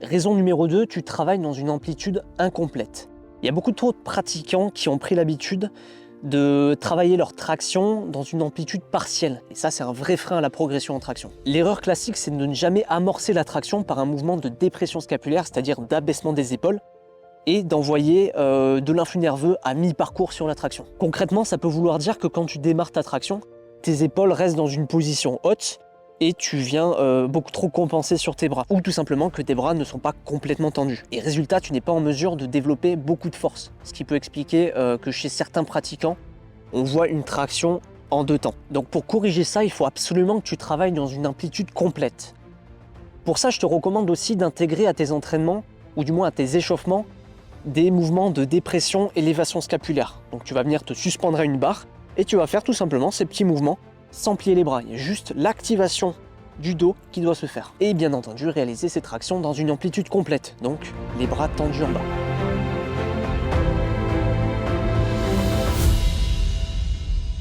Raison numéro 2, tu travailles dans une amplitude incomplète. Il y a beaucoup trop de pratiquants qui ont pris l'habitude de travailler leur traction dans une amplitude partielle. Et ça, c'est un vrai frein à la progression en traction. L'erreur classique, c'est de ne jamais amorcer la traction par un mouvement de dépression scapulaire, c'est-à-dire d'abaissement des épaules, et d'envoyer de l'influx nerveux à mi-parcours sur la traction. Concrètement, ça peut vouloir dire que quand tu démarres ta traction, tes épaules restent dans une position haute et tu viens beaucoup trop compenser sur tes bras, ou tout simplement que tes bras ne sont pas complètement tendus. Et résultat, tu n'es pas en mesure de développer beaucoup de force, ce qui peut expliquer que chez certains pratiquants, on voit une traction en 2 temps. Donc pour corriger ça, il faut absolument que tu travailles dans une amplitude complète. Pour ça, je te recommande aussi d'intégrer à tes entraînements, ou du moins à tes échauffements, des mouvements de dépression, élévation scapulaire. Donc tu vas venir te suspendre à une barre et tu vas faire tout simplement ces petits mouvements sans plier les bras. Il y a juste l'activation du dos qui doit se faire. Et bien entendu, réaliser ces tractions dans une amplitude complète, donc les bras tendus en bas.